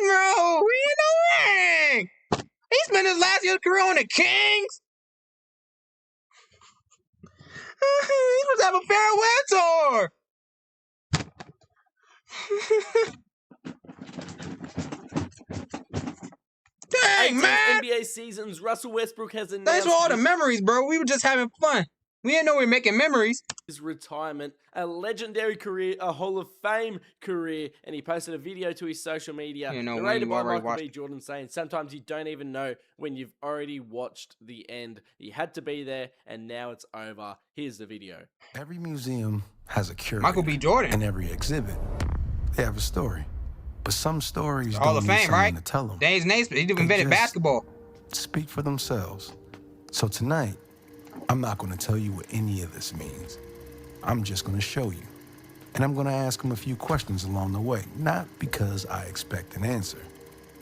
Bro, he in the ring. He spent his last year's career on the Kings. He was having a farewell tour. Dang, man. NBA seasons, Russell Westbrook has announced... Thanks for all the memories, bro. We were just having fun. We didn't know we were making memories. His retirement, a legendary career, a Hall of Fame career, and he posted a video to his social media narrated by Michael B. Jordan saying, sometimes you don't even know when you've already watched the end. You had to be there, and now it's over. Here's the video. Every museum has a curator. Michael B. Jordan. And every exhibit, they have a story. But some stories Hall don't of need Fame, someone right? to tell them. Dave's Naismith, he invented basketball. Speak for themselves. So tonight, I'm not going to tell you what any of this means. I'm just going to show you. And I'm going to ask him a few questions along the way. Not because I expect an answer,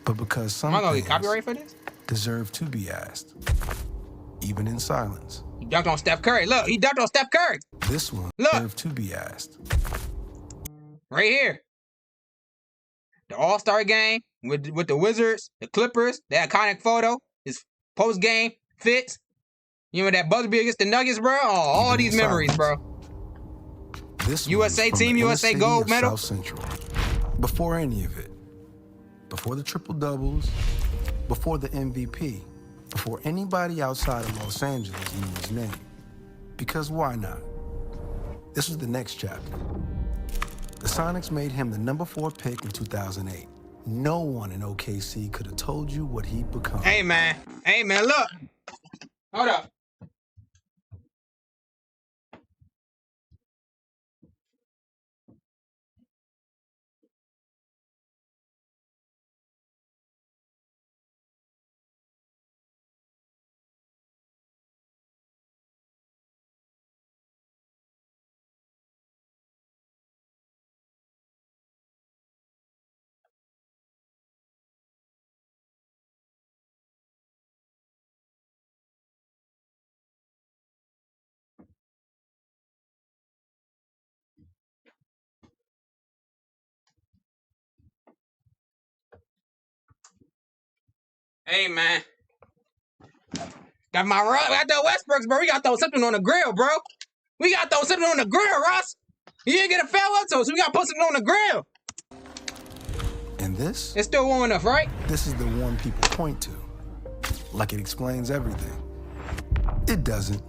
but because some things copyright for this? deserve to be asked, even in silence. He dunked on Steph Curry. Look, he dunked on Steph Curry. This one deserves to be asked. Right here. The All-Star game with the Wizards, the Clippers, the iconic photo, his post-game fits. You remember that buzzer beater against the Nuggets, bro? Oh, all these memories, bro. This USA Team USA gold medal. South Central. Before any of it, before the triple doubles, before the MVP, before anybody outside of Los Angeles knew his name. Because why not? This was the next chapter. The Sonics made him the #4 pick in 2008. No one in OKC could have told you what he'd become. Hey, man, look. Hold up. Hey, man. Got the Westbrooks, bro. We got to throw something on the grill, bro. We got to throw something on the grill, Russ. You didn't get a farewell tour, so we got to put something on the grill. And this? It's still warm enough, right? This is the one people point to. Like it explains everything. It doesn't.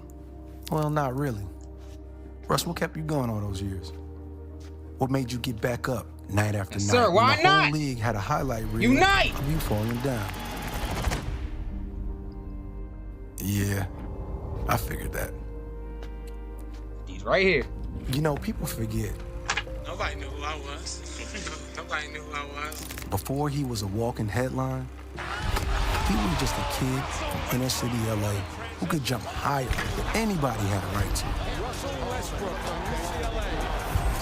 Well, not really. Russ, what kept you going all those years? What made you get back up night after night? Sir, why not? not? The whole league had a highlight reel Unite! of you falling down. Yeah, I figured that. He's right here. You know, people forget. Nobody knew who I was. Nobody knew who I was. Before he was a walking headline, he was just a kid from inner city LA who could jump higher than anybody had a right to.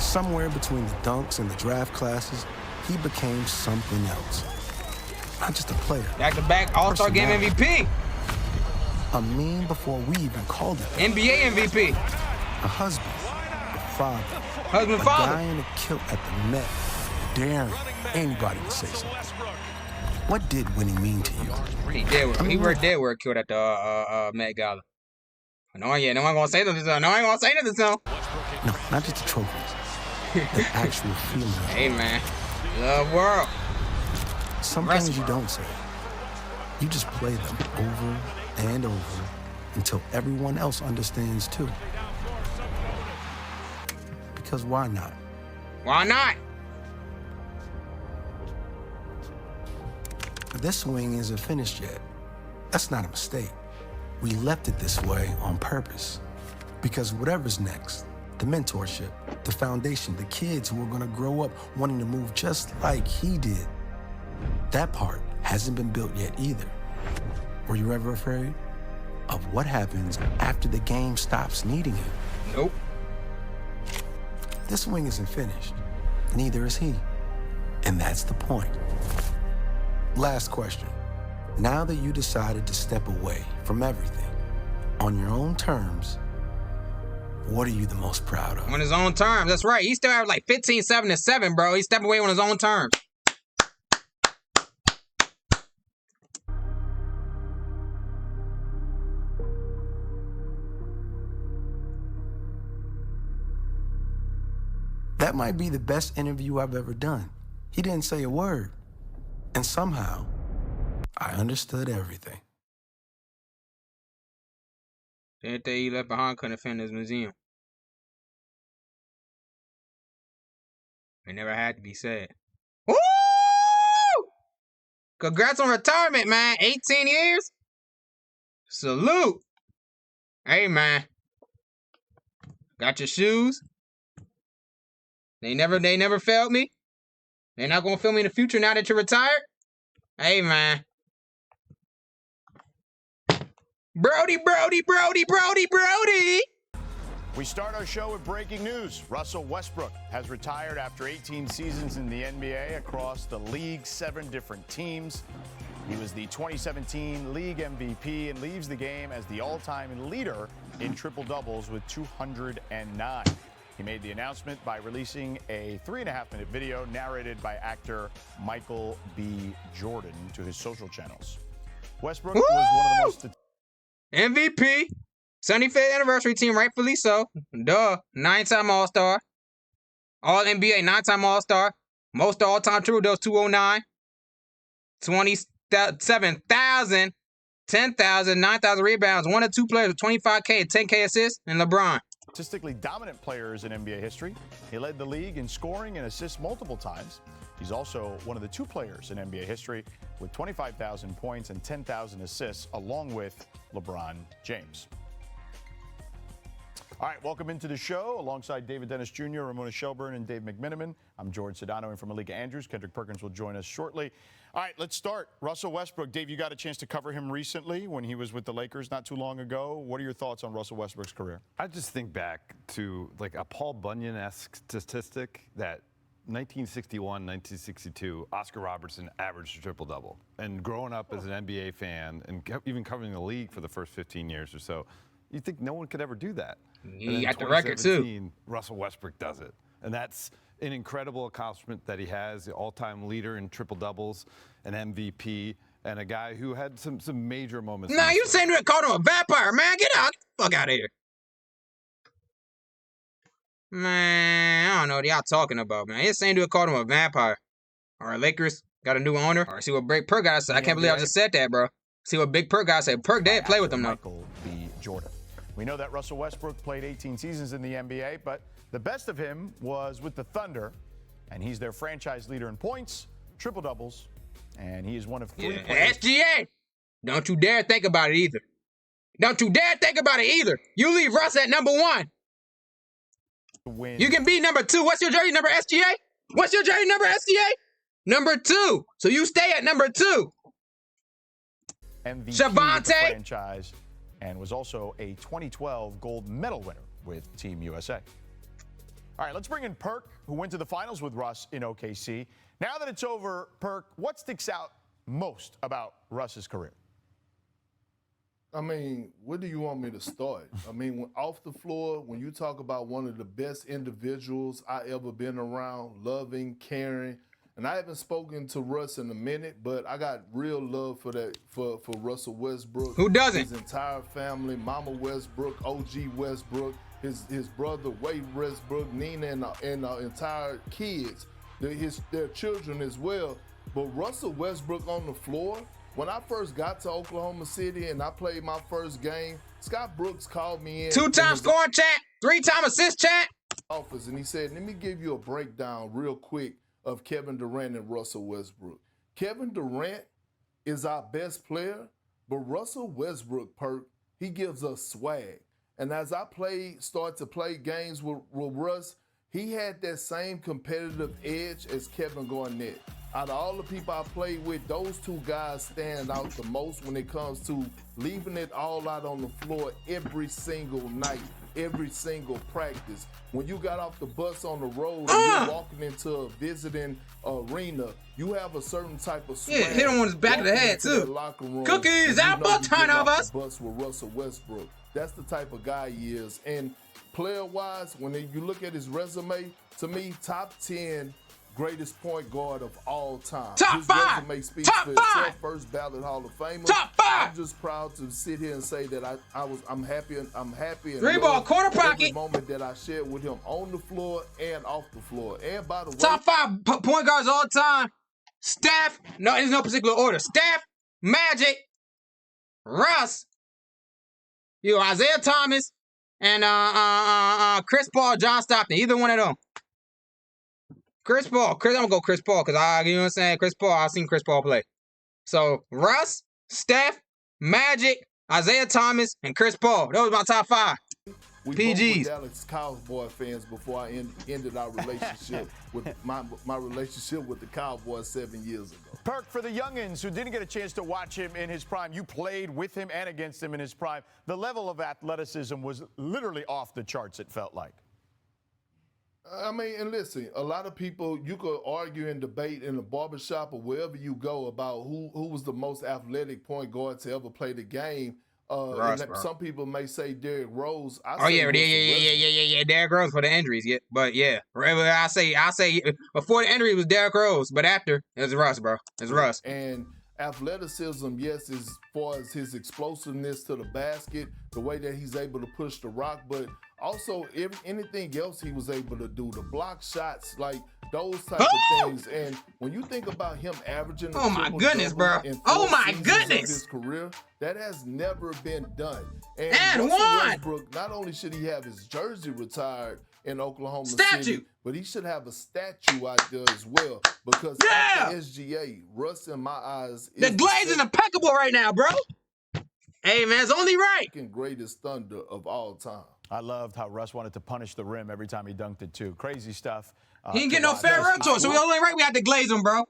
Somewhere between the dunks and the draft classes, he became something else. Not just a player. Back-to-back All-Star Game MVP. A meme before we even called it. NBA MVP. A husband, a father. Husband, a father. guy in a kilt at the net, daring anybody to say something. What did winning mean to you? He did. He worked there where it killed at the Met Gala. No one gonna say nothing. No, I ain't gonna say nothing. So. No, not just the trophies. The actual feeling. Hey, man. Love world. Some things you don't say. You just play them over and over until everyone else understands too. Because why not? Why not? This swing isn't finished yet. That's not a mistake. We left it this way on purpose. Because whatever's next, the mentorship, the foundation, the kids who are gonna grow up wanting to move just like he did, that part hasn't been built yet either. Were you ever afraid of what happens after the game stops needing it? Nope. This swing isn't finished. Neither is he. And that's the point. Last question. Now that you decided to step away from everything on your own terms, what are you the most proud of? On his own terms, that's right. He still have like 15, 7, and 7, bro. He stepped away on his own terms. That might be the best interview I've ever done. He didn't say a word. And somehow, I understood everything. Anything he left behind couldn't offend his museum. It never had to be said. Woo! Congrats on retirement, man. 18 years? Salute. Hey, man. Got your shoes? They never failed me. They're not gonna fail me in the future now that you're retired. Hey, man. Brody. We start our show with breaking news. Russell Westbrook has retired after 18 seasons in the NBA across the league's 7 different teams. He was the 2017 league MVP and leaves the game as the all-time leader in triple-doubles with 209. He made the announcement by releasing a 3.5-minute video narrated by actor Michael B. Jordan to his social channels. Westbrook was one of the most... MVP. 75th anniversary team, rightfully so. Duh. 9-time All-Star. All-NBA, 9-time All-Star. Most all-time triple-doubles, 209. 27,000, 10,000, 9,000 rebounds. 1 or 2 players with 25K and 10K assists, and LeBron. Statistically dominant players in NBA history. He led the league in scoring and assists multiple times. He's also one of the 2 players in NBA history with 25,000 points and 10,000 assists, along with LeBron James. All right, welcome into the show. Alongside David Dennis Jr., Ramona Shelburne, and Dave McMiniman, I'm George Sedano in from Malika Andrews. Kendrick Perkins will join us shortly. All right, let's start. Russell Westbrook. Dave, you got a chance to cover him recently when he was with the Lakers not too long ago. What are your thoughts on Russell Westbrook's career? I just think back to like a Paul Bunyan-esque statistic that 1961, 1962, Oscar Robertson averaged a triple-double. And growing up as an NBA fan and even covering the league for the first 15 years or so, you think no one could ever do that. You got the record, too. Russell Westbrook does it. And that's an incredible accomplishment that he has, the all-time leader in triple-doubles, an MVP, and a guy who had some major moments. Nah, you saying you called him a vampire, man. Get out. Get the fuck out of here. Man, I don't know what y'all talking about, man. You're saying you called him a vampire. All right, Lakers got a new owner. All right, see what Big Perk got to say. I can't believe I just said that, bro. See what Big Perk got to say. Perk did play with him, though. Michael B. Jordan. We know that Russell Westbrook played 18 seasons in the NBA, but the best of him was with the Thunder, and he's their franchise leader in points, triple-doubles, and he is one of 3 players. SGA! Don't you dare think about it either. Don't you dare think about it either. You leave Russ at number 1. You can be number 2. What's your jersey number, SGA? What's your jersey number, SGA? Number 2. So you stay at number 2. MVP Shavonte. with the franchise, and was also a 2012 gold medal winner with Team USA. All right, let's bring in Perk, who went to the finals with Russ in OKC. Now that it's over, Perk, what sticks out most about Russ's career? I mean, where do you want me to start? I mean, off the floor, when you talk about one of the best individuals I ever been around, loving, caring, and I haven't spoken to Russ in a minute, but I got real love for that for Russell Westbrook. Who doesn't? His entire family, Mama Westbrook, OG Westbrook, his brother Wade Westbrook, Nina, and the entire kids, their children as well. But Russell Westbrook on the floor, when I first got to Oklahoma City and I played my first game, Scott Brooks called me in. 2-time scoring chat, 3-time assist chat. Office, and he said, let me give you a breakdown real quick of Kevin Durant and Russell Westbrook. Kevin Durant is our best player, but Russell Westbrook, Perk, he gives us swag. And as I start to play games with Russ, he had that same competitive edge as Kevin Garnett. Out of all the people I played with, those 2 guys stand out the most when it comes to leaving it all out on the floor every single night, every single practice. When you got off the bus on the road and you're walking into a visiting arena, you have a certain type of swag. Yeah, hit him on his back of the head, too. Locker room, Cookies, out butt ton of us. Bus with Russell Westbrook. That's the type of guy he is. And player-wise, when you look at his resume, to me, top 10 greatest point guard of all time. Top His five. resume speaks Top for five. itself. First ballot Hall of Famer. Top five. I'm just proud to sit here and say that I'm happy and 3-ball corner every pocket. moment that I shared with him on the floor and off the floor. And by the way, Top 5 point guards all time. Steph. No, there's no particular order. Steph, Magic, Russ, Isaiah Thomas, and Chris Paul, John Stockton. Either one of them. Chris Paul. I'm gonna go Chris Paul because you know what I'm saying. Chris Paul. I've seen Chris Paul play. So Russ, Steph, Magic, Isaiah Thomas, and Chris Paul. Those are my top 5. We PGs. both were Dallas Cowboy fans before I ended our relationship with my relationship with the Cowboys 7 years ago. Perk, for the youngins who didn't get a chance to watch him in his prime, you played with him and against him in his prime. The level of athleticism was literally off the charts, it felt like. I mean, and listen, a lot of people, you could argue and debate in a barbershop or wherever you go about who was the most athletic point guard to ever play the game. Russ, and bro. some people may say Derrick Rose. Yeah. Derrick Rose for the injuries, yeah. But yeah, I say before the injury it was Derrick Rose, but after it was Russ, bro. It's Russ. And athleticism, yes, as far as his explosiveness to the basket, the way that he's able to push the rock, but also anything else he was able to do, the block shots, like those type of things. And when you think about him averaging Oh my goodness, bro. Oh my goodness. His career, that has never been done. And And Russell one. Westbrook, not only should he have his jersey retired in Oklahoma Statue. City, but he should have a statue out there as well. Because Yeah. after SGA, Russ, in my eyes, The glaze is impeccable right now, bro. Hey man, it's only right. second greatest thunder of all time. I loved how Russ wanted to punish the rim every time he dunked it, too. Crazy stuff. He ain't to getting no watch. fair run to it, so we only right we had to glaze him, bro.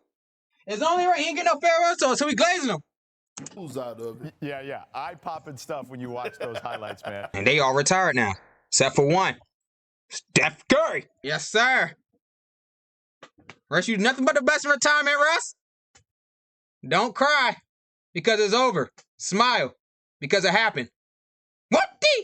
It's only right he ain't getting no fair run to it, so we glazing him. Who's out of it? Yeah. Eye-popping stuff when you watch those highlights, man. And they all retired now, except for one. Steph Curry. Yes, sir. Russ, you nothing but the best in retirement, Russ. Don't cry because it's over. Smile because it happened. What the?